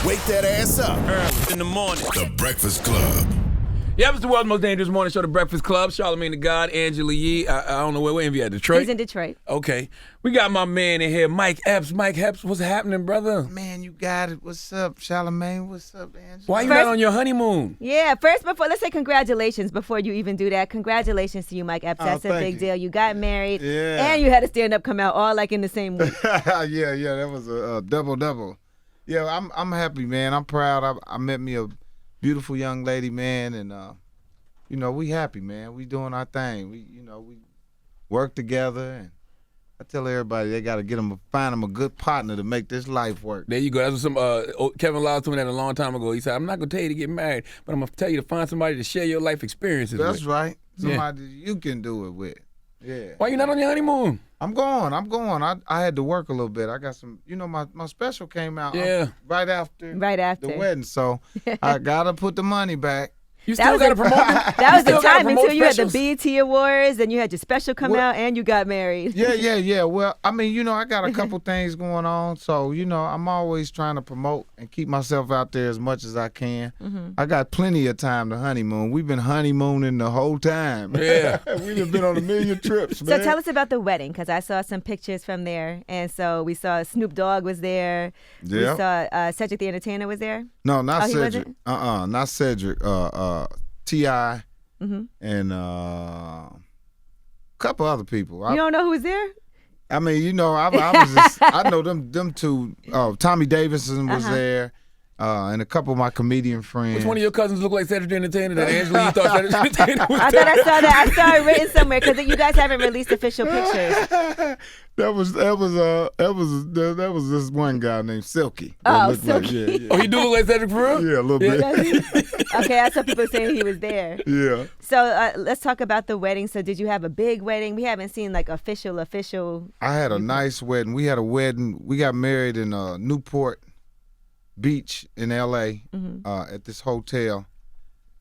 Wake that ass up. Early in the morning. The Breakfast Club. Yeah, it's the world's most dangerous morning show, The Breakfast Club. Charlamagne the God, Angela Yee. I don't know where you at, Detroit? He's in Detroit. Okay. We got my man in here, Mike Epps. Mike Epps, what's happening, brother? Man, you got it. What's up, Charlamagne? What's up, Angela? Why you not on your honeymoon? Yeah, let's say congratulations before you even do that. Congratulations to you, Mike Epps. That's a big deal. You got married, and you had a stand-up come out all like in the same week. yeah, that was a double. Yeah, I'm happy, man. I'm proud. I met me a beautiful young lady, man, and we happy, man. We doing our thing. We work together, and I tell everybody they got to find them a good partner to make this life work. There you go. That's what Kevin Lyles told me that a long time ago. He said, I'm not going to tell you to get married, but I'm going to tell you to find somebody to share your life experiences with. That's right. Somebody you can do it with. Yeah. Why you not on your honeymoon? I'm going. I had to work a little bit. I got some, my special came out right after the wedding, so I got to put the money back. You still got to promote it? That was the time until you had the BET Awards and you had your special come out and you got married. Yeah. Well, I mean, I got a couple things going on, so, I'm always trying to promote and keep myself out there as much as I can. Mm-hmm. I got plenty of time to honeymoon. We've been honeymooning the whole time. Yeah. We've been on a million trips, man. So tell us about the wedding, because I saw some pictures from there. And so we saw Snoop Dogg was there. Yeah. We saw Cedric the Entertainer was there. No, not Cedric. Not Cedric. T.I. and a couple other people. You don't know who was there? I mean, I was just, I know them two. Tommy Davidson was there, and a couple of my comedian friends. Which one of your cousins look like Cedric the Entertainer? That Angela, you thought Cedric the Entertainer was I thought I saw that. I saw it written somewhere because you guys haven't released official pictures. That was this one guy named Silky. Oh, Silky. Yeah. Oh, he do look like Cedric for real? Yeah, a little bit. Okay, I saw people saying he was there. Yeah. So let's talk about the wedding. So did you have a big wedding? We haven't seen like official. I had a nice wedding. We had a wedding. We got married in Newport Beach in L.A. At this hotel.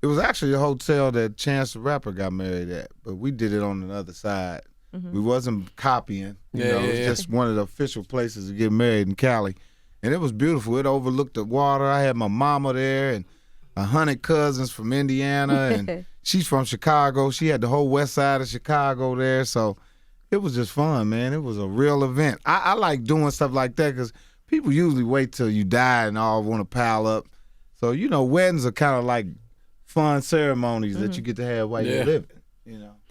It was actually a hotel that Chance the Rapper got married at, but we did it on the other side. Mm-hmm. We wasn't copying. It was just one of the official places to get married in Cali. And it was beautiful. It overlooked the water. I had my mama there and 100 cousins from Indiana, and she's from Chicago. She had the whole west side of Chicago there, so it was just fun, man. It was a real event. I like doing stuff like that because people usually wait till you die and all want to pile up. So, weddings are kind of like fun ceremonies that you get to have while you're living,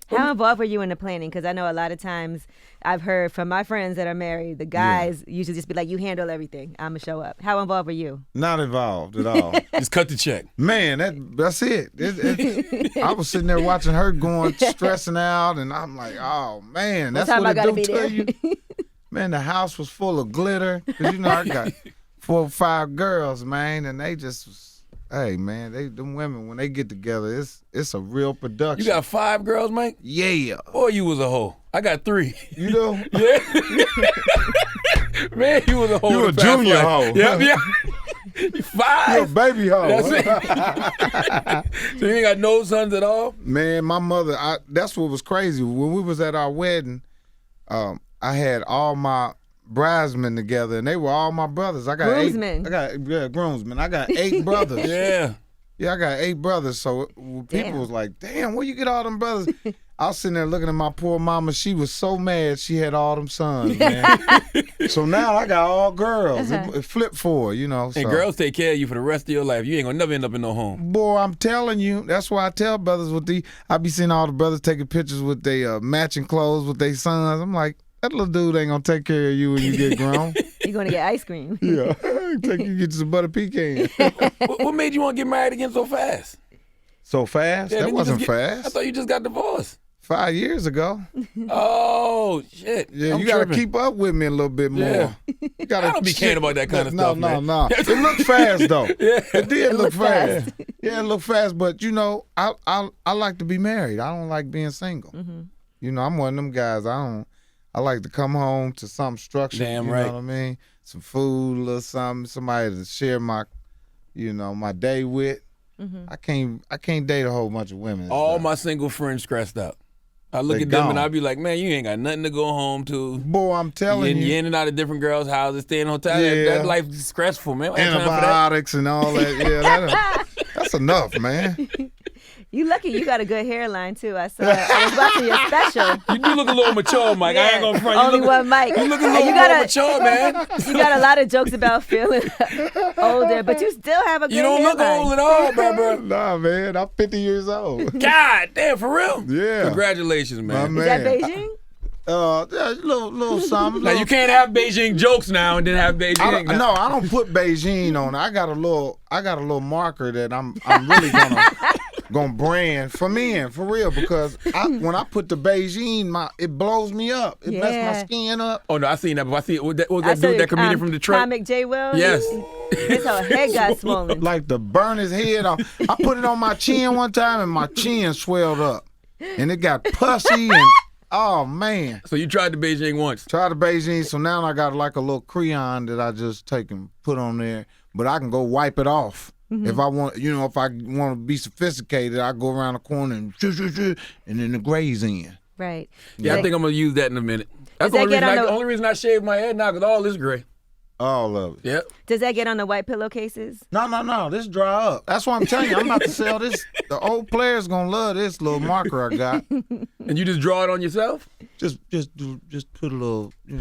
How involved were you in the planning? Because I know a lot of times I've heard from my friends that are married, the guys usually just be like, you handle everything. I'm going to show up. How involved were you? Not involved at all. Just cut the check. Man, that's it. I was sitting there watching her stressing out, and I'm like, oh, man, that's what it do to you. Man, the house was full of glitter. Because, I got 4 or 5 girls, man, and they just... Hey, man, them women, when they get together, it's a real production. You got 5 girls, Mike? Yeah. Boy, you was a hoe. I got 3. You know? Yeah. Man, you was a hoe. You a junior hoe. Yeah. 5. You a baby hoe. That's it. So you ain't got no sons at all? Man, my mother, that's what was crazy. When we was at our wedding, I had all my bridesmen together, and they were all my brothers. I got groomsmen. Groomsmen. I got 8 brothers. Yeah, I got 8 brothers. So people was like, "Damn, where you get all them brothers?" I was sitting there looking at my poor mama. She was so mad she had all them sons, man. So now I got all girls. It flipped for her, So. And girls take care of you for the rest of your life. You ain't gonna never end up in no home. Boy, I'm telling you. That's why I tell brothers I be seeing all the brothers taking pictures with their matching clothes with their sons. I'm like, that little dude ain't gonna take care of you when you get grown. You're gonna get ice cream. Yeah, get you some butter pecan. What made you want to get married again so fast? So fast? Yeah, that wasn't fast. I thought you just got divorced. 5 years ago. Oh shit! Yeah, you gotta keep up with me a little bit more. Yeah. You gotta I don't be caring about that kind of stuff. No. It looked fast though. Yeah, it did look fast. Yeah, it looked fast. But I like to be married. I don't like being single. Mm-hmm. I'm one of them guys. I like to come home to something structured. Damn right. You know what I mean? Some food, a little something, somebody to share my day with. Mm-hmm. I can't date a whole bunch of women. All my single friends stressed out. I look They at them gone. and I be like, man, you ain't got nothing to go home to. Boy, I'm telling You you. in and out of different girls' houses, staying in hotels. Yeah. That life is stressful, man. I ain't time for that. Antibiotics and all that. Yeah, that's enough, man. You lucky you got a good hairline too. I was watching your special. You do look a little mature, Mike. I ain't gonna front. You Only look, one mic. You look a And little you more got mature, man. You got a lot of jokes about feeling older, but you still have a good You don't look hairline. old at all, bro. Nah, man, I'm 50 years old. God damn, for real? Yeah. Congratulations, man. My Is that man. Beijing? Yeah, little something. Now you can't have Beijing jokes now and then have Beijing. No, I don't put Beijing on. I got a little marker that I'm really gonna brand for men, for real, because when I put the Beijing, it blows me up. It messes my skin up. Oh no, I seen that. But I see what that I saw dude, that comedian from Detroit. Comic J. Will. Yes. His whole head got swollen. Like to burn his head off. I put it on my chin one time and my chin swelled up, and it got pussy and. Oh man! So you tried the Beijing once. Tried the Beijing, so now I got like a little crayon that I just take and put on there, but I can go wipe it off if I want. If I want to be sophisticated, I go around the corner and then the gray's in. Right. Yeah, I think I'm gonna use that in a minute. That's the Does that get on the- only reason I shaved my head now, because all this gray. All of it. Yep. Does that get on the white pillowcases? No. This dry up. That's what I'm telling you. I'm about to sell this. The old players gonna love this little marker I got. And you just draw it on yourself? Just put a little, do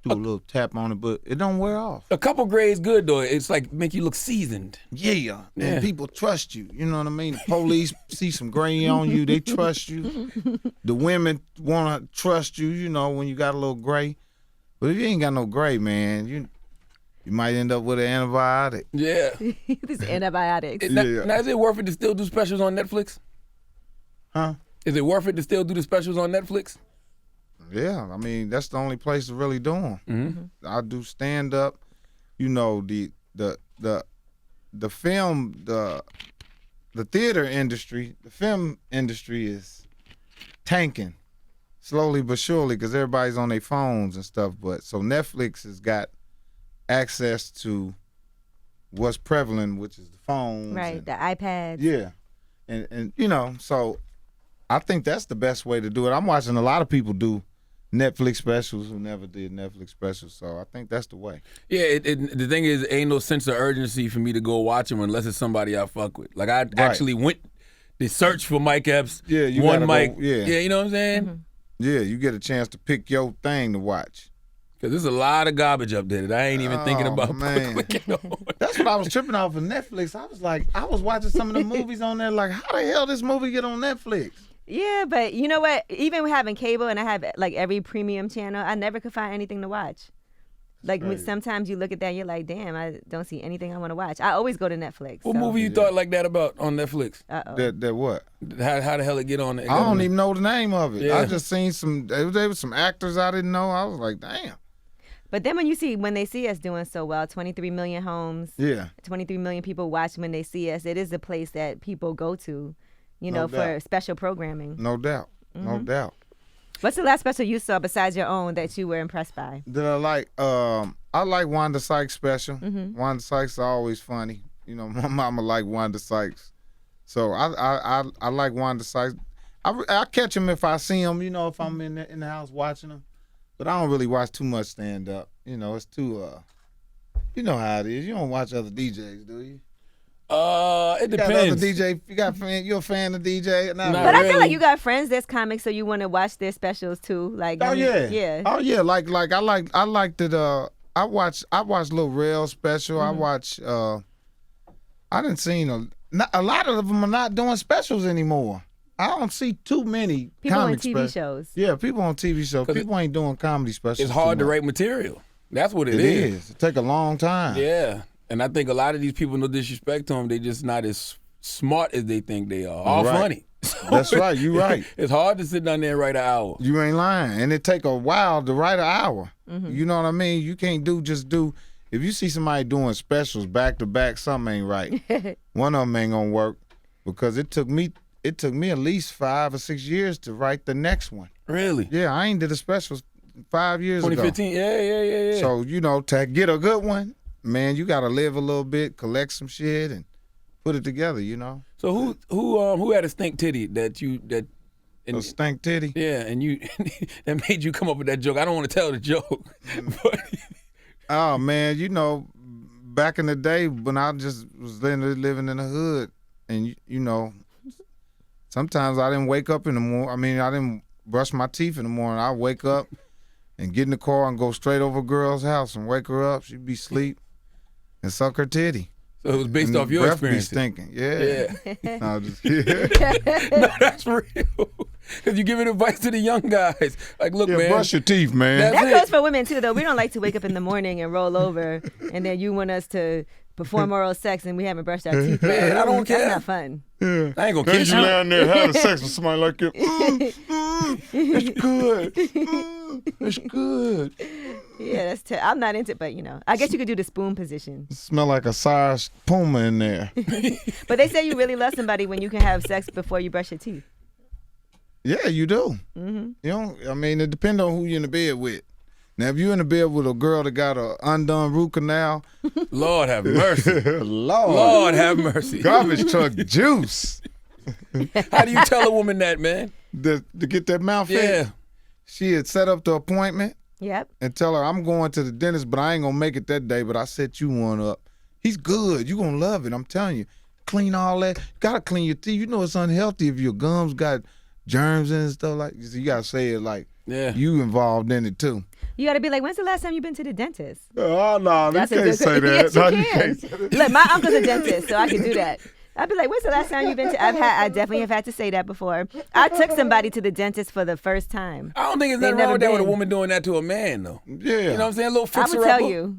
a little tap on it, but it don't wear off. A couple grays good though. It's like make you look seasoned. Yeah. And people trust you. You know what I mean? The police see some gray on you, they trust you. The women wanna trust you, when you got a little gray. But if you ain't got no gray, man, you might end up with an antibiotic. Yeah. These antibiotics. Now, is it worth it to still do specials on Netflix? Huh? Is it worth it to still do the specials on Netflix? Yeah, I mean that's the only place to really do them. Mm-hmm. I do stand up. The film, the theater industry, the film industry is tanking slowly but surely because everybody's on their phones and stuff. But so Netflix has got access to what's prevalent, which is the phones, Right, the iPads. Yeah, and so I think that's the best way to do it. I'm watching a lot of people do Netflix specials who never did Netflix specials, so I think that's the way. Yeah, the thing is, ain't no sense of urgency for me to go watch them unless it's somebody I fuck with. Like I actually went to search for Mike Epps. Yeah, you one gotta Mike. go, yeah. You know what I'm saying? Mm-hmm. Yeah, you get a chance to pick your thing to watch. Because there's a lot of garbage up there that I ain't even thinking about. Man. clicking on. That's what I was tripping off of Netflix. I was watching some of the movies on there like, how the hell this movie get on Netflix? Yeah, but you know what? Even having cable and I have like every premium channel, I never could find anything to watch. Like sometimes you look at that and you're like, damn, I don't see anything I want to watch. I always go to Netflix. What so. movie you thought like that about on Netflix? Uh-oh. That what? How the hell it get on there? I don't even know the name of it. Yeah. I just seen there was some actors I didn't know. I was like, damn. But then when they see us doing so well, 23 million homes, Yeah. 23 million people watch when they see us, it is a place that people go to, No for doubt. special programming. No doubt. No doubt. What's the last special you saw besides your own that you were impressed by? That I like Wanda Sykes special. Wanda Sykes is always funny. My mama like Wanda Sykes. So I like Wanda Sykes. I catch him if I see him, if I'm in the house watching him. But I don't really watch too much stand up. It's too you know how it is. You don't watch other DJs, do you? It You got other depends. DJ. You're a fan of DJ? Not But I feel really. like you got friends that's comics, so you want to watch their specials too. Like, Oh yeah. yeah. Oh yeah. Like I like that. I watch Lil Rel special. I watch. I didn't seen a lot of them are not doing specials anymore. I don't see too many People on comic TV specials. shows. Yeah, people on TV shows. 'Cause People ain't doing comedy specials. It's hard too to much. write material. That's what It is. It take a long time. Yeah. And I think a lot of these people, no disrespect to them, they just not as smart as they think they are. All Right. funny. That's right. You right. It's hard to sit down there and write an hour. You ain't lying. And it take a while to write an hour. You know what I mean? You can't just do. If you see somebody doing specials back to back, something ain't right. One of them ain't gonna work because it took me at least 5 or 6 years to write the next one. Really? Yeah, I ain't did a special 5 years ago. 2015? Yeah. So, to get a good one, man, you gotta live a little bit, collect some shit, and put it together, So who had a stink titty that A stank titty. Yeah, and you that made you come up with that joke. I don't want to tell the joke. But Oh man, back in the day when I just was living in the hood, and sometimes I didn't wake up in the morning. I mean, I didn't brush my teeth in the morning. I wake up and get in the car and go straight over a girl's house and wake her up. She'd be asleep and suck her titty. So it was based off your breath experience. Be stinking. Yeah. No, just No, that's real. Because you giving advice to the young guys. Like, look, man. brush your teeth, man. That goes for women too, though. We don't like to wake up in the morning and roll over, and then you want us to perform oral sex and we haven't brushed our teeth. Man, I don't care. That's not fun. Yeah. I ain't gonna Then kiss you you. down there having sex with somebody like you. It's good. It's good. Yeah, I'm not into it, but I guess you could do the spoon position. Smell like a size puma in there. But they say you really love somebody when you can have sex before you brush your teeth. Yeah, you do. Mm-hmm. I mean, it depends on who you're in the bed with. Now, if you're in the bed with a girl that got a undone root canal, Lord have mercy. Lord have mercy. Garbage truck juice. How do you tell a woman that, man? To get that mouth Yeah. fixed? She had set up the appointment Yep. and tell her, I'm going to the dentist, but I ain't going to make it that day, but I set you one up. He's good. You're going to love it. I'm telling you. Clean all that. Got to clean your teeth. You know it's unhealthy if your gums got germs and stuff like that. So you got to say it like you involved in it too. You got to be like, when's the last time you've been to the dentist? Oh, no, you That's a can't good say that. Yes, you No, can. can't say that. Look, my uncle's a dentist, so I can do that. I'd be like, when's the last time you've been to? I definitely have had to say that before. I took somebody to the dentist for the first time. I don't think there's They've nothing wrong with that never with a been. woman doing that to a man, though. Yeah. You know what I'm saying? A little I fixer would tell you.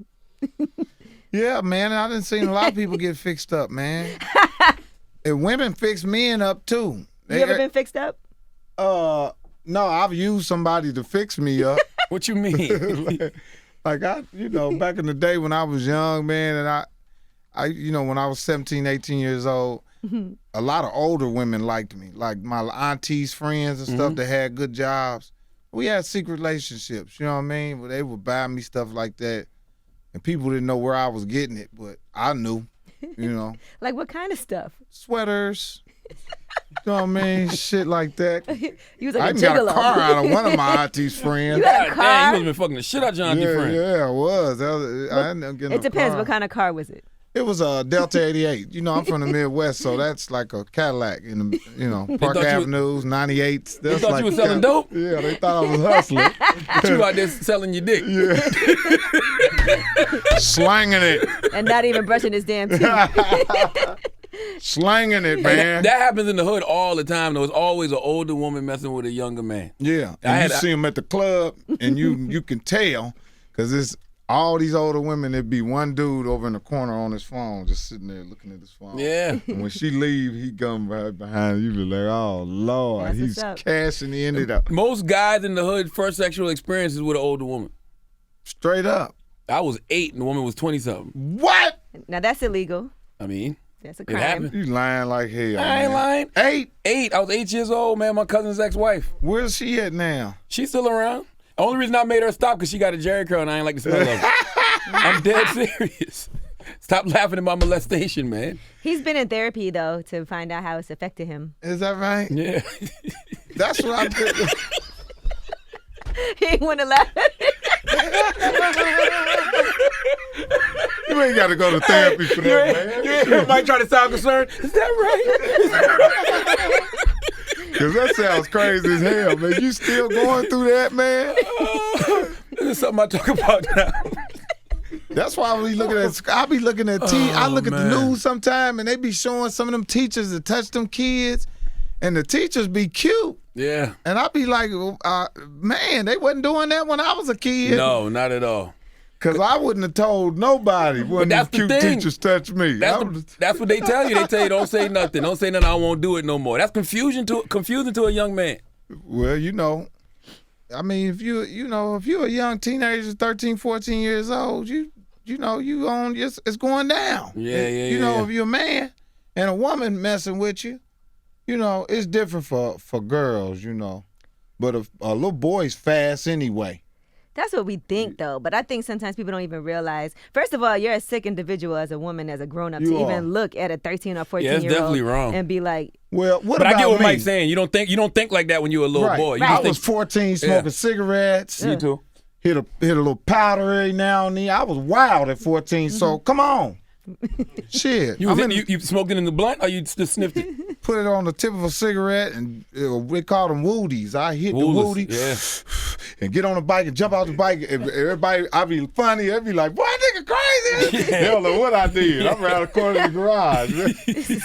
Yeah, man. I done seen a lot of people get fixed up, man. And women fix men up too. You ever been fixed up? No, I've used somebody to fix me up. What you mean? like I, back in the day when I was young, man, and I when I was 17, 18 years old, a lot of older women liked me. Like my auntie's friends and stuff that had good jobs. We had secret relationships, you know what I mean? But they would buy me stuff like that. And people didn't know where I was getting it, but I knew, Like what kind of stuff? Sweaters. You know what I mean? Shit like that. You was like I a even got a gigolo. car out of one of my auntie's friends. You got a God car? damn, you must have been fucking the shit out your auntie friend. Yeah, I was. I ended up getting It depends. What kind of car was it? It was a Delta 88. I'm from the Midwest, so that's like a Cadillac in the, Park thought you- Avenues, 98s. They thought you was selling dope? Yeah, they thought I was hustling. But you out there selling your dick. Yeah. Slanging it. And not even brushing his damn teeth. Slanging it, man. That happens in the hood all the time, though. It's always an older woman messing with a younger man. Yeah, and you see them at the club, and you can tell, because it's all these older women. There'd be one dude over in the corner on his phone, just sitting there looking at his phone. Yeah. And when she leave, he come right behind you, be like, oh, Lord, That's he's what's up. cashing in it up. Most guys in the hood, first sexual experience is with an older woman. Straight up. I was 8 and the woman was 20-something. What? Now that's illegal. I mean, That's a it crime. happened. You lying like hell, I ain't man. lying. 8? 8. I was 8 years old, man. My cousin's ex-wife. Where's she at now? She's still around. The only reason I made her stop because she got a Jerry curl and I ain't like the smell of it. I'm dead serious. Stop laughing at my molestation, man. He's been in therapy though to find out how it's affected him. Is that right? Yeah. That's what I did. He ain't want to laugh. You ain't got to go to therapy for that, man. You might try to sound concerned. Is that right? Because that sounds crazy as hell, man. You still going through that, man? This is something I talk about now. That's why I be looking at. I be looking at. I look at the news sometime, and they be showing some of them teachers that touch them kids, and the teachers be cute, Yeah. and I be like, man, they wasn't doing that when I was a kid. No, not at all. Because I wouldn't have told nobody when the that's the cute thing. teachers touched me. That's what they tell you. They tell you don't say nothing. Don't say nothing. I won't do it no more. That's confusing to a young man. Well, I mean, if you're a young teenager, 13, 14 years old, you on it's going down. Yeah. If you're a man and a woman messing with you, it's different for girls, but a little boy's fast anyway. That's what we think, though. But I think sometimes people don't even realize. First of all, you're a sick individual as a woman, as a grown up, to even look at a 13 or 14 year old. Yeah, it's definitely wrong. And be like, well, what but about I get what me? Mike's saying. You don't think like that when you're a little boy. You Right. just I was think, 14 smoking cigarettes. Me too. Hit a little powder every now and then. I was wild at 14. So come on. Shit. You smoked it in the blunt or you just sniffed it? Put it on the tip of a cigarette and we call them woodies. I hit the woodie and get on the bike and jump out the bike. And everybody, I be funny. They be like, boy, nigga crazy. They don't know what I did. I'm around the corner of the garage.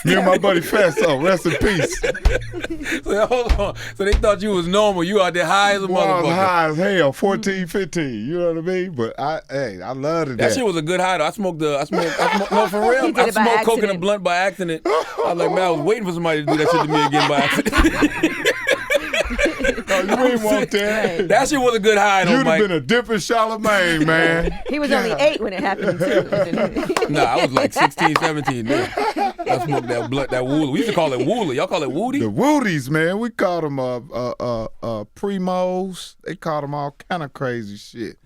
Me and my buddy Festo, rest in peace. So hold on. So they thought you was normal. You out there high as a Boy, I was motherfucker. high as hell, 14, 15. You know what I mean? But I loved it. That shit was a good high though. I smoked no, for real. He did I it by smoked coke in a accident. blunt by accident. I was like, man, I was waiting for somebody to do that shit to me again by accident. No, you ain't want that. That shit was a good high though, You'd have Mike. been a different Charlamagne, man. he was only 8 when it happened, too. Nah, I was like 16, 17 then. I smoked that blunt, that wooly. We used to call it wooly. Y'all call it woody? The woodies, man. We called them primos. They called them all kind of crazy shit.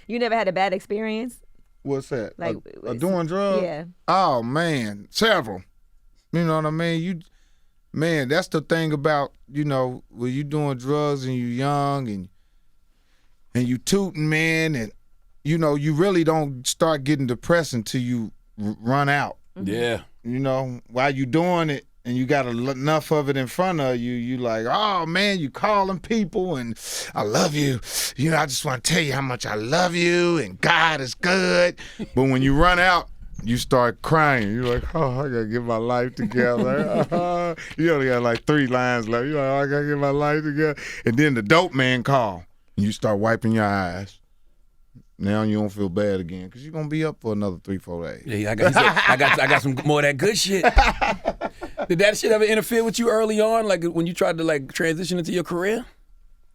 You never had a bad experience? What's that? Like, doing drugs? Yeah. Oh, man. Several. You know what I mean? Man, that's the thing about, when you doing drugs and you young and you tooting, man, and, you really don't start getting depressed until you run out. Yeah. While you doing it and you got enough of it in front of you, you like, oh, man, you calling people and I love you. I just want to tell you how much I love you and God is good. But when you run out, you start crying. You're like, oh, I got to get my life together. You only got like 3 lines left. You're like, oh, I got to get my life together. And then the dope man call. And you start wiping your eyes. Now you don't feel bad again because you're going to be up for another 3-4 days. Yeah, I got some more of that good shit. Did that shit ever interfere with you early on, like when you tried to like transition into your career?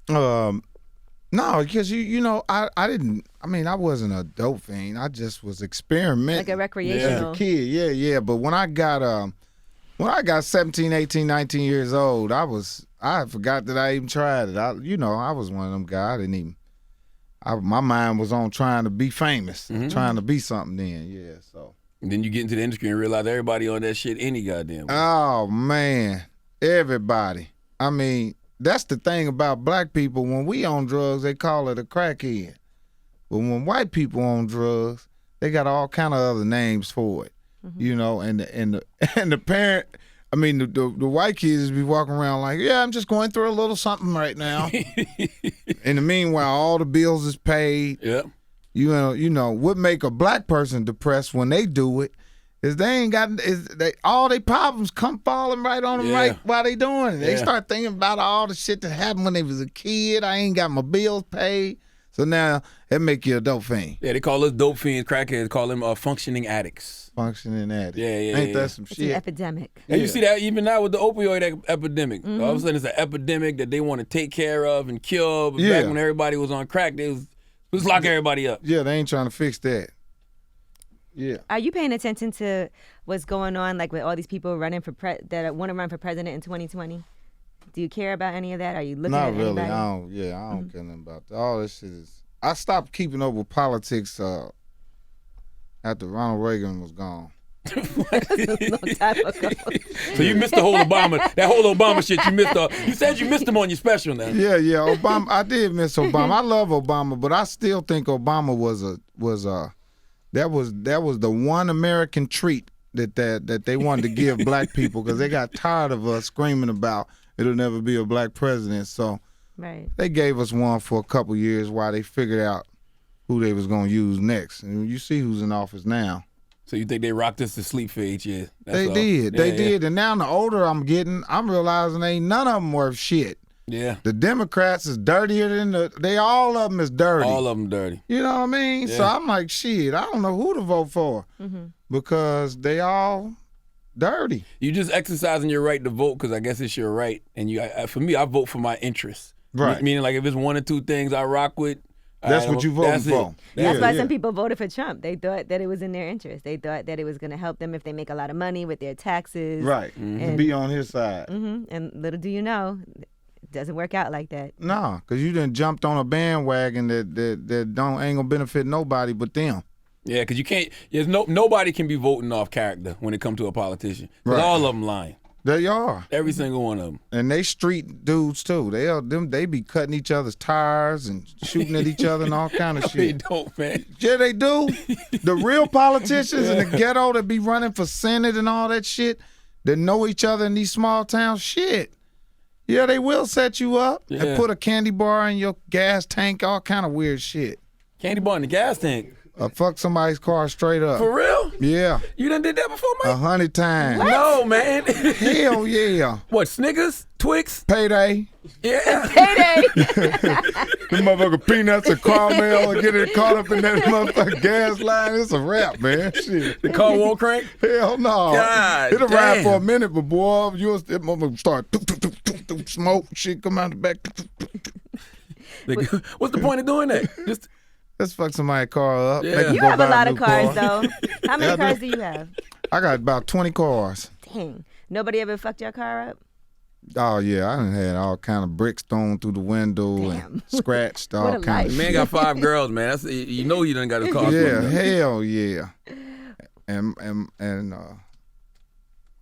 No, because I didn't. I mean, I wasn't a dope fiend. I just was experimenting. Like a recreational. As a kid, yeah. But when I got 17, 18, 19 years old, I forgot that I even tried it. I was one of them guys. I didn't even. My mind was on trying to be famous, trying to be something. Then, yeah. So. And then you get into the industry and realize everybody on that shit any goddamn way. Oh man, everybody. I mean. That's the thing about black people. When we on drugs, they call it a crackhead. But when white people on drugs, they got all kind of other names for it. And the parent, I mean the white kids be walking around like, yeah, I'm just going through a little something right now. In the meanwhile, all the bills is paid. Yep. What make a black person depressed when they do it is they ain't got all their problems come falling right on them right while they doing it. They start thinking about all the shit that happened when they was a kid. I ain't got my bills paid. So now it make you a dope fiend. Yeah, they call us dope fiends, crackheads, call them functioning addicts. Functioning addict. Yeah. Ain't that some It's shit? an epidemic. And you see that even now with the opioid epidemic. All of a sudden it's an epidemic that they want to take care of and cure. But back when everybody was on crack, they was lock everybody up. Yeah, they ain't trying to fix that. Yeah. Are you paying attention to what's going on, like with all these people running for that want to run for president in 2020? Do you care about any of that? Are you looking Not at really. anybody? I don't care nothing about that. All this shit is. I stopped keeping up with politics after Ronald Reagan was gone. A long time ago. So you missed the whole Obama, that whole Obama shit. You missed. You said you missed him on your special now. Yeah, Obama. I did miss Obama. I love Obama, but I still think Obama was the one American treat that they wanted to give black people because they got tired of us screaming about it'll never be a black president. So Right. they gave us one for a couple years while they figured out who they was gonna use next. And you see who's in office now. So you think they rocked us to sleep for 8 years? They did. And now the older I'm getting, I'm realizing ain't none of them worth shit. Yeah. The Democrats is dirtier than all of them is dirty. All of them dirty. You know what I mean? Yeah. So I'm like, shit, I don't know who to vote for because they all dirty. You just exercising your right to vote because I guess it's your right. And for me, I vote for my interests. Right. Meaning like if it's 1 or 2 things I rock with. That's what you voting for. That's why some people voted for Trump. They thought that it was in their interest. They thought that it was going to help them if they make a lot of money with their taxes. Right. And be on his side. And little do you know, doesn't work out like that. Nah, because you done jumped on a bandwagon that ain't gonna benefit nobody but them. Yeah, because you can't. There's nobody can be voting off character when it comes to a politician. 'Cause Right. all of them lying. They are. Every single one of them. And they street dudes too. They be cutting each other's tires and shooting at each other and all kind of They shit. don't, man. Yeah, they do. The real politicians in the ghetto that be running for Senate and all that shit, that know each other in these small towns, shit. Yeah, they will set you up Yeah. and put a candy bar in your gas tank, all kind of weird shit. Candy bar in the gas tank. Fuck somebody's car straight up. For real? Yeah, You done did that before, Mike? 100 times. No, man. Hell yeah. What, Snickers? Twix? Payday. Yeah. Payday. The motherfucker peanuts and caramel and get it caught up in that motherfucking gas line. It's a wrap, man. Shit. The car won't crank? Hell no. God It'll ride damn. for a minute, but boy, that motherfucker start smoke, shit come out the back. What's the point of doing that? Just Let's fuck somebody's car up. Yeah. Make 'em You go have a buy lot new of cars, car. though. How many Yeah, I cars do. do you have? I got about 20 cars. Dang. Nobody ever fucked your car up? Oh yeah, I done had all kind of bricks thrown through the window Damn. and scratched all What a kind of life. man shit. got 5 girls, man. That's you know you done got a car. Yeah, from them. hell yeah. And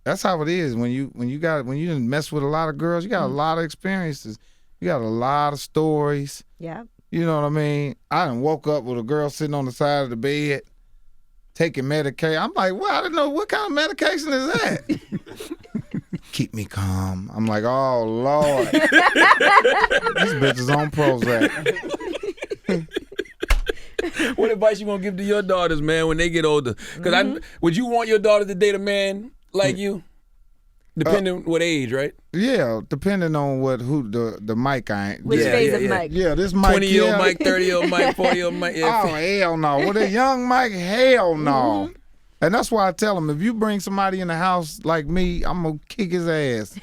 that's how it is when you done mess with a lot of girls. You got a lot of experiences. You got a lot of stories. Yeah. You know what I mean? I done woke up with a girl sitting on the side of the bed taking medication. I'm like, well, I didn't know what kind of medication is that. Keep me calm. I'm like, oh Lord, these bitches on Prozac. What advice you gonna give to your daughters, man, when they get older? Because would you want your daughter to date a man like you? Depending what age, right? Yeah, depending on who the mic I ain't. Which Yeah, phase yeah, of yeah. Mike? Yeah, this mic. 20-year-old yeah. Mike, 30-year-old Mike, 40-year-old Mike. Oh Yeah. hell no! With a young Mike, hell no. And that's why I tell him, if you bring somebody in the house like me, I'm gonna kick his ass.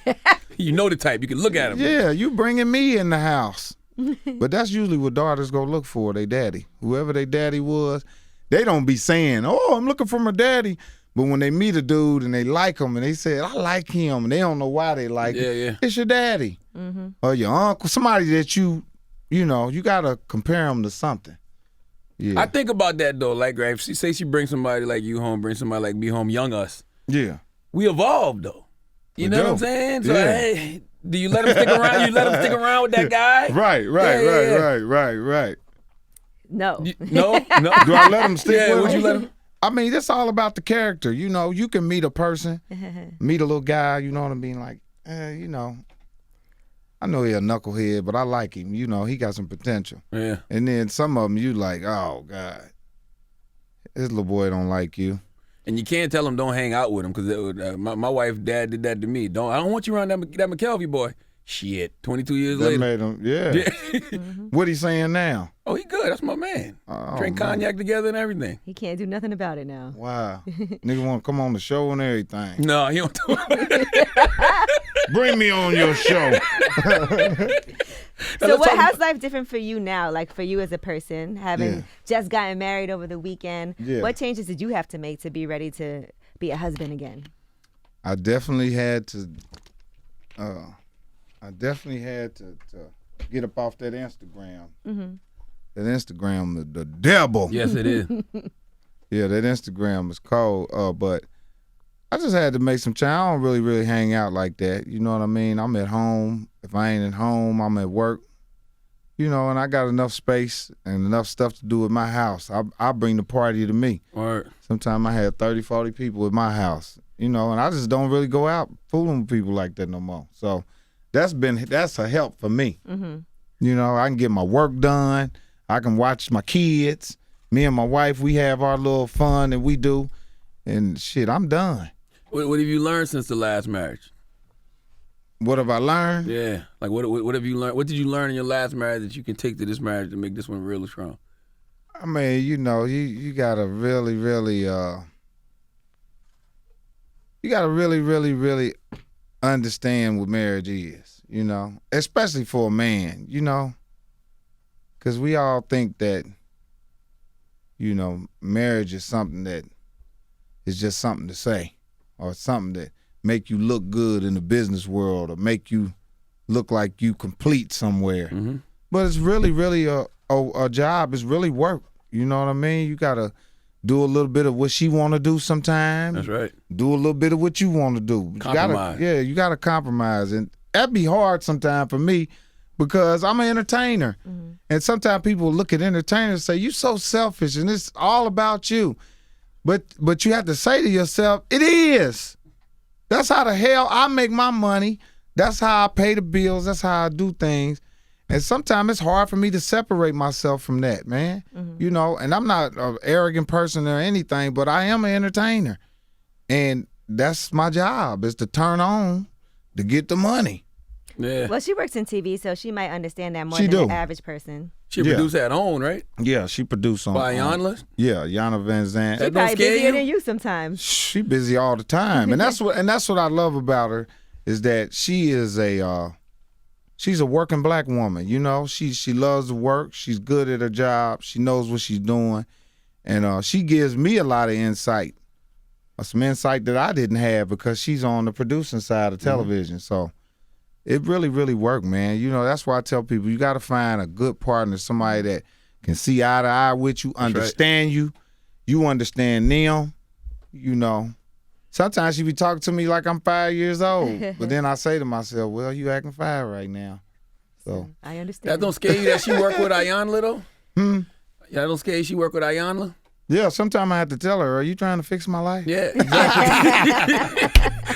You know the type. You can look at him. Yeah, you bringing me in the house. But that's usually what daughters go look for, they daddy. Whoever they daddy was, they don't be saying, oh, I'm looking for my daddy. But when they meet a dude and they like him and they say, I like him, and they don't know why they like him, Yeah. it's your daddy. Or your uncle, somebody that you got to compare them to something. Yeah. I think about that, though. Like, right, if she say she brings somebody like you home, bring somebody like me home, young us. Yeah. We evolved, though. You We know what do. I'm saying? So, Yeah. hey, do you let him stick around? You let him stick around with that guy? Right. No. No? No? Do I let him stick Yeah, with would him? you let him? I mean, it's all about the character. You know, you can meet a person, meet a little guy, you know what I mean? Like, I know he a knucklehead, but I like him. You know, he got some potential. Yeah. And then some of them, you like, oh, God, this little boy don't like you. And you can't tell him don't hang out with him because my wife's dad did that to me. I don't want you around that McKelvey boy. Shit, 22 years That later. made him, yeah. What he saying now? Oh, he good. That's my man. Oh, Drink man. cognac together and everything. He can't do nothing about it now. Wow. Nigga want to come on the show and everything. No, he don't do it. Bring me on your show. So how's life different for you now? Like for you as a person, having Yeah. just gotten married over the weekend, Yeah. what changes did you have to make to be ready to be a husband again? I definitely had to get up off that Instagram. That Instagram, the devil. Yes, it is. Yeah, that Instagram is cold. But I just had to make some change. I don't really hang out like that. You know what I mean? I'm at home. If I ain't at home, I'm at work. You know, and I got enough space and enough stuff to do at my house. I bring the party to me. Word. Sometimes I have 30, 40 people at my house. You know, and I just don't really go out fooling with people like that no more. So that's a help for me. You know, I can get my work done. I can watch my kids. Me and my wife, we have our little fun that we do. And shit, I'm done. What have you learned since the last marriage? What have I learned? Yeah. Like, what have you learned? What did you learn in your last marriage that you can take to this marriage to make this one really strong? I mean, you know, you gotta really, really understand what marriage is, you know, especially for a man, you know, because we all think that, you know, marriage is something that is just something to say or something that make you look good in the business world or make you look like you complete somewhere. But it's really, really a job. It's really work. You know what I mean? You got to do a little bit of what she want to do sometimes. That's right. Do a little bit of what you want to do. Compromise. You got to compromise. And that'd be hard sometimes for me because I'm an entertainer. And sometimes people look at entertainers and say, you so selfish and it's all about you. But you have to say to yourself, it is. That's how the hell I make my money. That's how I pay the bills. That's how I do things. And sometimes it's hard for me to separate myself from that, man. You know, and I'm not an arrogant person or anything, but I am an entertainer. And that's my job, is to turn on to get the money. Yeah. Well, she works in TV, so she might understand that more She than do. the average person. She produced at home, right? Yeah, she produced on. By Iyanla? Yeah, Yana Van Zandt. That don't Probably scare busier you? than you sometimes. She busy all the time, and that's what I love about her is that she is she's a working black woman. You know, she loves to work. She's good at her job. She knows what she's doing, and she gives me a lot of insight, some insight that I didn't have because she's on the producing side of television. So it really, really worked, man. You know, that's why I tell people you got to find a good partner, somebody that can see eye to eye with you, understand you, you understand them. You know, sometimes she be talking to me like I'm 5 years old, but then I say to myself, well, you acting 5 right now. So I understand. That don't scare you that she work with Iyanla, though? Yeah, that don't scare you she work with Iyanla? yeah, sometimes I have to tell her, are you trying to fix my life? Yeah, exactly.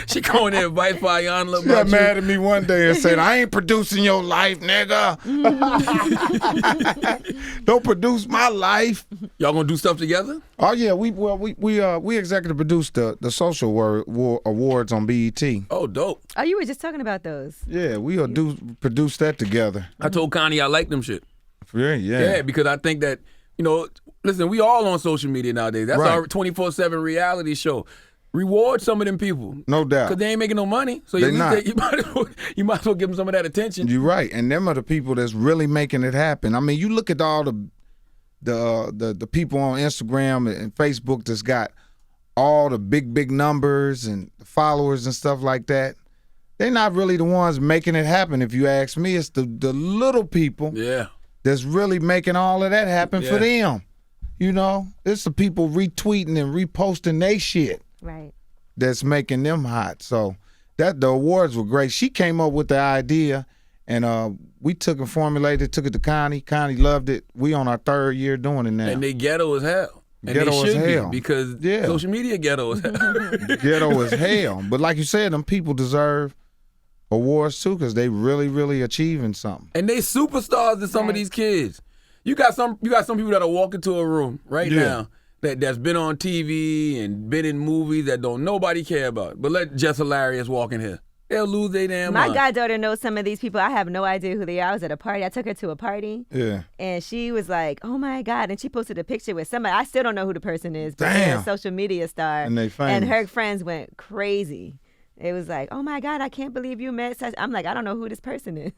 She going there advice for Iyanla She got about mad you. at me one day and said, I ain't producing your life, nigga. Don't produce my life. Y'all gonna do stuff together? Oh yeah, we executive produced the social awards on BET. Oh, dope. Oh, you were just talking about those. Yeah, we'll produce that together. I told Connie I like them shit. Yeah. Because I think that, you know, listen, we all on social media nowadays. That's Right. our 24/7 reality show. Reward some of them people. No doubt. Because they ain't making no money. So They not. you might as well give them some of that attention. You're right, and them are the people that's really making it happen. I mean, you look at all the people on Instagram and Facebook that's got all the big numbers and followers and stuff like that. They're not really the ones making it happen. If you ask me, it's the little people Yeah. that's really making all of that happen for them. You know, it's the people retweeting and reposting they shit Right. that's making them hot. So the awards were great. She came up with the idea, and we took and formulated, took it to Connie. Connie loved it. We on our 3rd year doing it now. And they ghetto as hell. And Ghetto they as should hell. be because Yeah. social media ghetto as hell. Ghetto as hell. But like you said, them people deserve awards too because they really, really achieving something. And they superstars to some of these kids. You got some people that'll walk into a room right now that's been on TV and been in movies that don't nobody care about. But let Jess Hilarious walk in here. They'll lose their damn My mind. goddaughter knows some of these people. I have no idea who they are. I was at a party. I took her to a party. Yeah. And she was like, oh my God. And she posted a picture with somebody. I still don't know who the person is, but they're Damn. a social media star. And they famous. And her friends went crazy. It was like, oh my God, I can't believe you met such. I'm like, I don't know who this person is.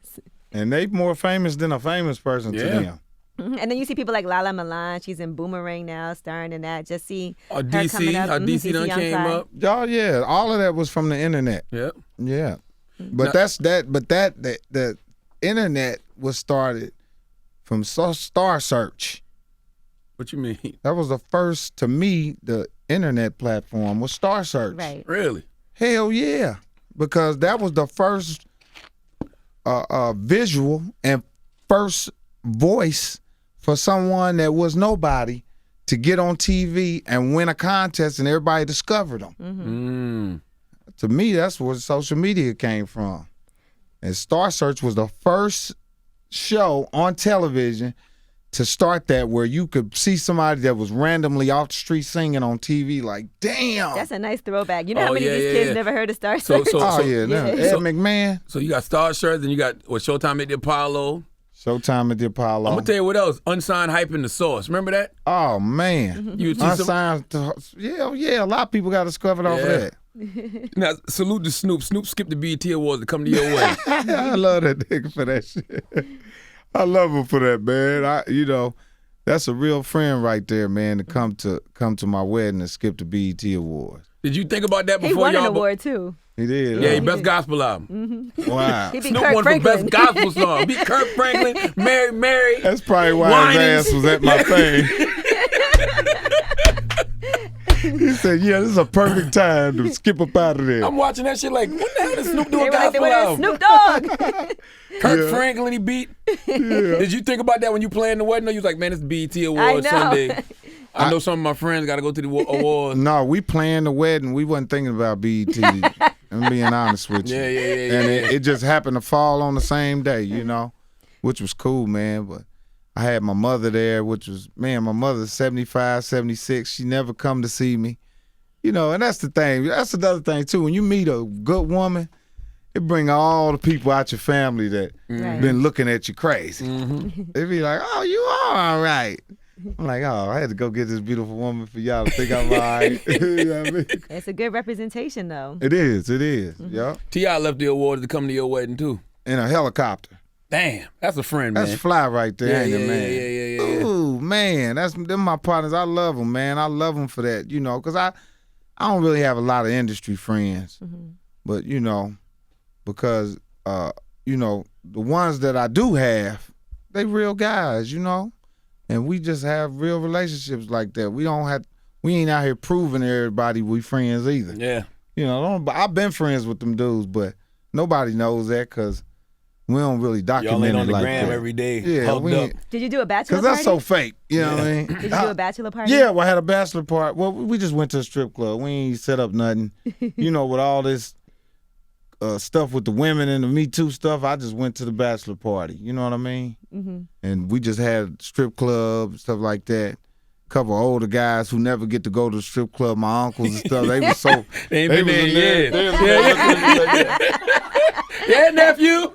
And they more famous than a famous person to them. And then you see people like Lala Milan. She's in Boomerang now, starring in that. Just see her DC, coming up. how DC done Young came Fly. up. Oh yeah, all of that was from the internet. Yep. Yeah. But the internet was started from Star Search. What you mean? That was the first, to me, the internet platform was Star Search. Right. Really? Hell yeah. Because that was the first visual and first voice for someone that was nobody to get on TV and win a contest and everybody discovered them. To me, that's where social media came from. And Star Search was the first show on television to start that, where you could see somebody that was randomly off the street singing on TV. Like, damn. That's a nice throwback. You know how Oh, many yeah, of these yeah, kids yeah. never heard of Star So- Search? so- Oh yeah, no. Ed So- McMahon. So you got Star Search, then you got Showtime at the Apollo. Showtime at the Apollo. I'm gonna tell you what else. Unsigned Hype in the Source. Remember that? Oh man, You would see some. unsigned. Yeah. A lot of people got discovered off of Yeah. that. Now salute to Snoop. Snoop skipped the BET Awards to come to your way. I love that nigga for that shit. I love him for that, man. That's a real friend right there, man. To come to my wedding and skip the BET Awards. Did you think about that He before won an y'all? award too. He did. Yeah, huh? he best gospel album. Wow. He be Snoop Kirk won for Franklin. best gospel song. Beat Kirk Franklin, Mary. That's probably why Whining. his ass was at my thing. He said, "Yeah, this is a perfect time to skip up out of there." I'm watching that shit like, what the hell is Snoop They doing were like, gospel "What is album? Snoop Dogg?" Kirk Yeah. Franklin he beat. Did you think about that when you playing the wedding? Or you was like, man, it's BET I Awards know. Sunday. I know some of my friends got to go to the awards. No, we planned the wedding. We wasn't thinking about BET. I'm being honest with you. Yeah. And it just happened to fall on the same day, you know, which was cool, man. But I had my mother there, which was, man, my mother's 75, 76. She never come to see me. You know, and that's the thing. That's another thing, too. When you meet a good woman, it bring all the people out your family that Right. been looking at you crazy. Mm-hmm. They be like, oh, you are all right. I'm like, oh, I had to go get this beautiful woman for y'all to think I'm all right. You know what I mean? It's a good representation, though. It is. Yup. T.I. left the awards to come to your wedding, too. In a helicopter. Damn, that's a friend, man. That's fly right there, ain't it, man? Yeah. Ooh, man, them my partners. I love them, man. I love them for that, you know, because I don't really have a lot of industry friends, but you know, because you know, the ones that I do have, they real guys, you know, and we just have real relationships like that. We ain't out here proving to everybody we friends either. Yeah. You know, I've been friends with them dudes, but nobody knows that because we don't really document Y'all ain't it on the like gram that. every day. Yeah, hugged we up. ain't. Did you do a bachelor Because party? that's so fake, you know what I mean? Did you do a bachelor party? Yeah, well, I had a bachelor party. Well, we just went to a strip club. We ain't set up nothing. You know, with all this stuff with the women and the Me Too stuff, I just went to the bachelor party. You know what I mean? Mm-hmm. And we just had strip club, stuff like that. Couple of older guys who never get to go to the strip club, my uncles and stuff. They were so... They ain't they been was there in there. yet. They was looking at me like that. Yeah, nephew.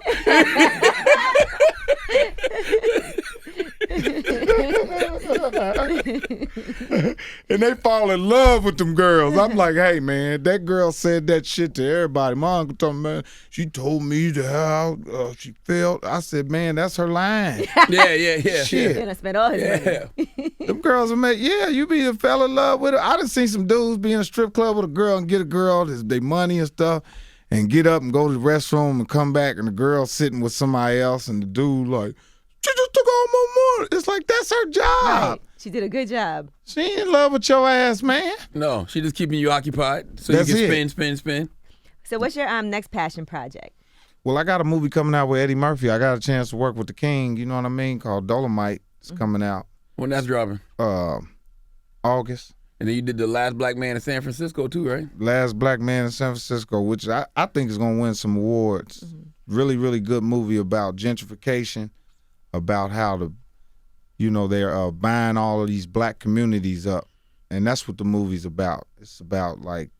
And they fall in love with them girls. I'm like, hey, man, that girl said that shit to everybody. My uncle told me, man, she told me how she felt. I said, man, that's her line. Yeah. Shit. Gonna spend all his money. Them girls are made, yeah, you be a fell in love with her. I done seen some dudes be in a strip club with a girl and get a girl, they money and stuff, and get up and go to the restroom and come back and the girl sitting with somebody else and the dude like, she just took all my money. It's like, that's her job. Right. She did a good job. She ain't in love with your ass, man. No, she just keeping you occupied so That's you it. can spin. So what's your next passion project? Well, I got a movie coming out with Eddie Murphy. I got a chance to work with the King, you know what I mean, called Dolomite. It's coming out When that's dropping. August. And then you did The Last Black Man in San Francisco too, right? Last Black Man in San Francisco, which I think is going to win some awards. Really, really good movie about gentrification, about how they're buying all of these black communities up. And that's what the movie's about. It's about, like,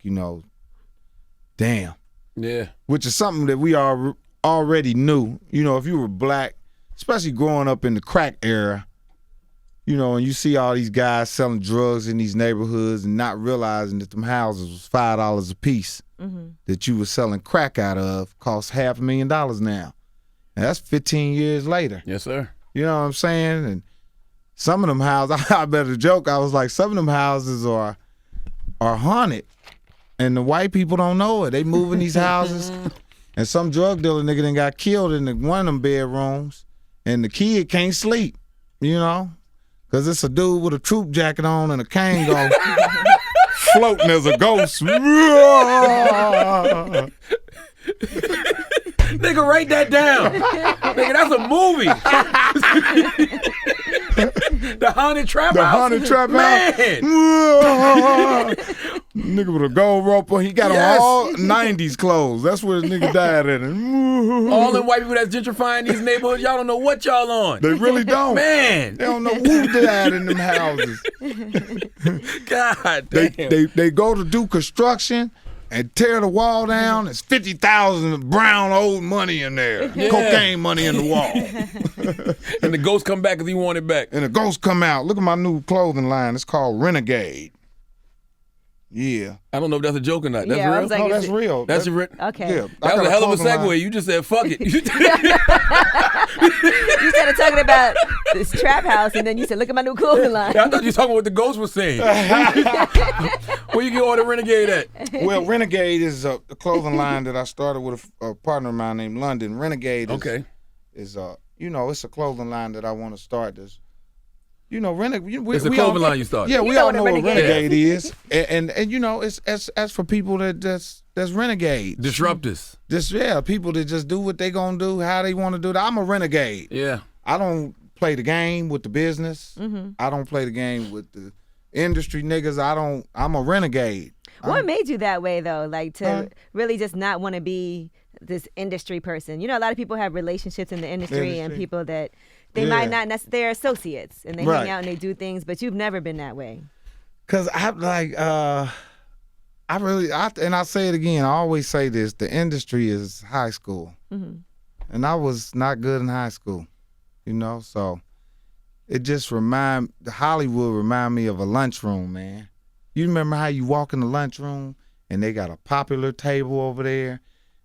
damn. Yeah. Which is something that we already knew. You know, if you were black, especially growing up in the crack era, and you see all these guys selling drugs in these neighborhoods and not realizing that them houses was $5 a piece that you were selling crack out of cost $500,000 now. And that's 15 years later. Yes, sir. You know what I'm saying? And some of them houses, I better joke, I was like, some of them houses are haunted. And the white people don't know it. They move in these houses. And some drug dealer nigga done got killed in one of them bedrooms. And the kid can't sleep, Because it's a dude with a troop jacket on and a cane go floating as a ghost. Nigga, write that down. Nigga, that's a movie. The Haunted Trap The House. Haunted Trap Man. Nigga with a gold rope on. He got Yes. on all 90s clothes. That's where the nigga died in. All them white people that's gentrifying these neighborhoods, y'all don't know what y'all on. They really don't. Man. They don't know who died in them houses. God damn. They go to do construction and tear the wall down. There's 50,000 brown old money in there. Yeah. Cocaine money in the wall. And the ghost come back because he want it back. And the ghosts come out. Look at my new clothing line. It's called Renegade. Yeah. I don't know if that's a joke or not. That's Yeah, I real? was like, No, is that's it- real. That's That- Okay. Yeah. That was a hell of a segue. You just said, fuck it. You started talking about this trap house, and then you said, look at my new clothing line. I thought you were talking what the ghost was saying. Where you can order Renegade at? Well, Renegade is a clothing line that I started with a partner of mine named London. Renegade is it's a clothing line that I want to start. This, Renegade. It's a clothing line you started. Yeah, we know all what a know what Renegade Renegade is, and it's as for people that's renegades. Disruptors. People that just do what they gonna do, how they want to do it. I'm a renegade. Yeah. I don't play the game with the business. I don't play the game with the industry niggas. I'm a renegade. What made you that way, though? Like, to really just not want to be this industry person? You know, a lot of people have relationships in the industry and people that they might not necessarily, they're associates and they hang out and they do things, but you've never been that way. Cause I say it again, I always say this, the industry is high school. And I was not good in high school, so it just Hollywood remind me of a lunchroom, man. You remember how you walk in the lunchroom and they got a popular table over there?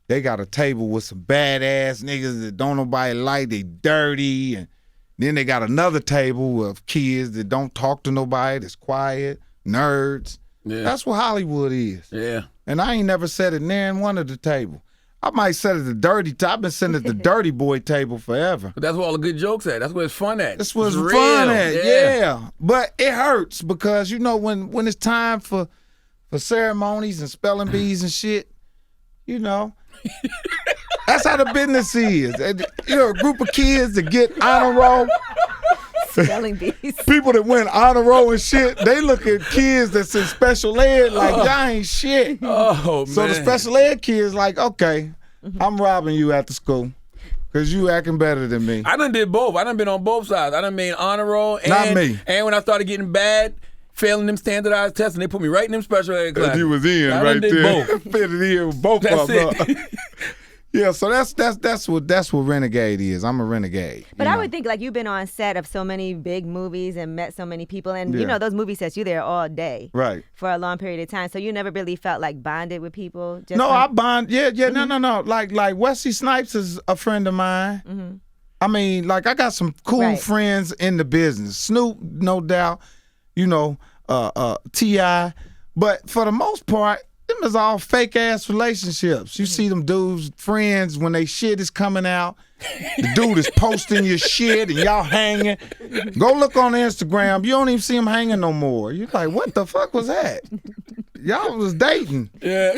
They got a table with some badass niggas that don't nobody like, they dirty, and then they got another table with kids that don't talk to nobody, that's quiet, nerds. Yeah. That's what Hollywood is. Yeah. And I ain't never said it near in one of the table. I might sit at the dirty I've been sitting at the dirty boy table forever. But that's where all the good jokes at. That's where it's fun at. That's what's It's fun real. at, yeah. But it hurts because when it's time for ceremonies and spelling bees and shit, that's how the business is. And, a group of kids that get honor roll. Spelling bees. People that win honor roll and shit, they look at kids that's in special ed like, y'all ain't shit. Oh, man. So the special ed kids like, okay, I'm robbing you after school because you acting better than me. I done did both. I done been on both sides. I done made honor roll. And, Not me. And when I started getting bad, failing them standardized tests, and they put me right in them special ed classes. You was in I right done did there. both. Fitted in with both That's of them. it. Yeah, so that's what Renegade is. I'm a renegade. But I would think, like, you've been on set of so many big movies and met so many people, and those movie sets, you there all day, right, for a long period of time. So you never really felt like bonded with people. I bond. Yeah, no. Like Wesley Snipes is a friend of mine. I mean, like I got some cool friends in the business. Snoop, no doubt. T.I. But for the most part, them is all fake ass relationships. You see them dudes, friends, when they shit is coming out, the dude is posting your shit and y'all hanging. Go look on Instagram. You don't even see them hanging no more. You're like, what the fuck was that? Y'all was dating. Yeah.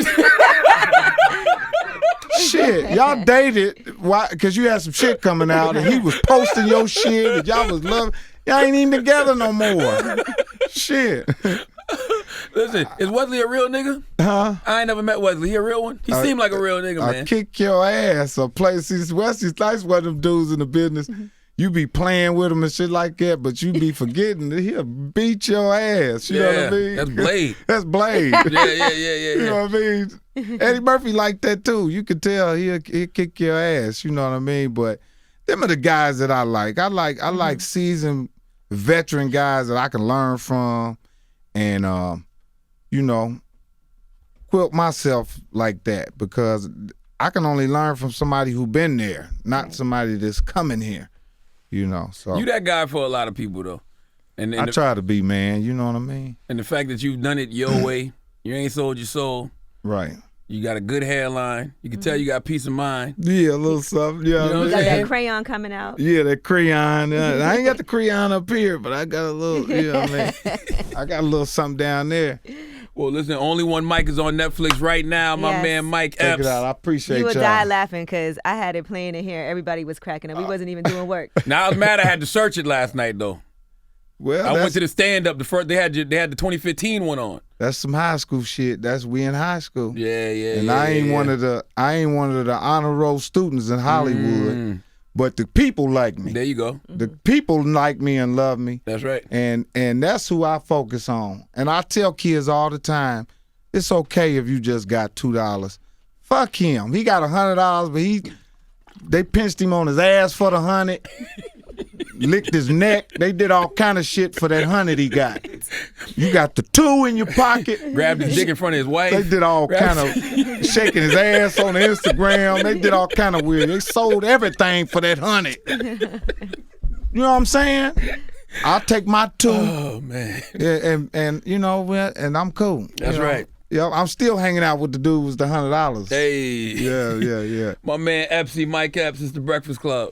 Shit, y'all dated. Why? Because you had some shit coming out and he was posting your shit and y'all was loving. Y'all ain't even together no more. Shit. Listen, is Wesley a real nigga? Huh? I ain't never met Wesley. He a real one? He seemed like a real nigga, man. I kick your ass. Or play. See, Wesley's nice one of them dudes in the business. You be playing with him and shit like that, but you be forgetting that he'll beat your ass. You know what I mean? That's Blade. That's Blade. Yeah. You know what I mean? Eddie Murphy like that too. You can tell he'll kick your ass. You know what I mean? But them are the guys that I like. I like seasoned veteran guys that I can learn from, and quilt myself like that because I can only learn from somebody who been there, not somebody that's coming here. So You that guy for a lot of people though. And I try to be, man. You know what I mean? And the fact that you've done it your way, you ain't sold your soul. Right. You got a good hairline. You can tell you got peace of mind. Yeah, a little something. Yeah, You know You what I'm got saying? that crayon coming out. yeah, that crayon. I ain't got the crayon up here, but I got a little. You know what I mean? I got a little something down there. Well, listen, Only One Mike is on Netflix right now. My Yes. man Mike Check Epps. it out. I appreciate You would y'all. die laughing because I had it playing in here. Everybody was cracking up. We wasn't even doing work. Now I was mad I had to search it last night though. Well, I went to the stand up. The first they had the 2015 one on. That's some high school shit. That's we in high school. Yeah. And I ain't one of the honor roll students in Hollywood, but the people like me. There you go. The people like me and love me. That's right. And that's who I focus on. And I tell kids all the time, it's okay if you just got $2. Fuck him. He got $100, but they pinched him on his ass for the 100. Licked his neck. They did all kind of shit for that 100 he got. You got the 2 in your pocket. Grabbed his dick in front of his wife. They did all kind of shaking his ass on Instagram. They did all kind of weird. They sold everything for that 100. You know what I'm saying? I'll take my 2. Oh man. And you know what? And I'm cool. That's right. Yeah, I'm still hanging out with the dude who's the $100. Hey. Yeah. My man Epps, Mike Epps, is the Breakfast Club.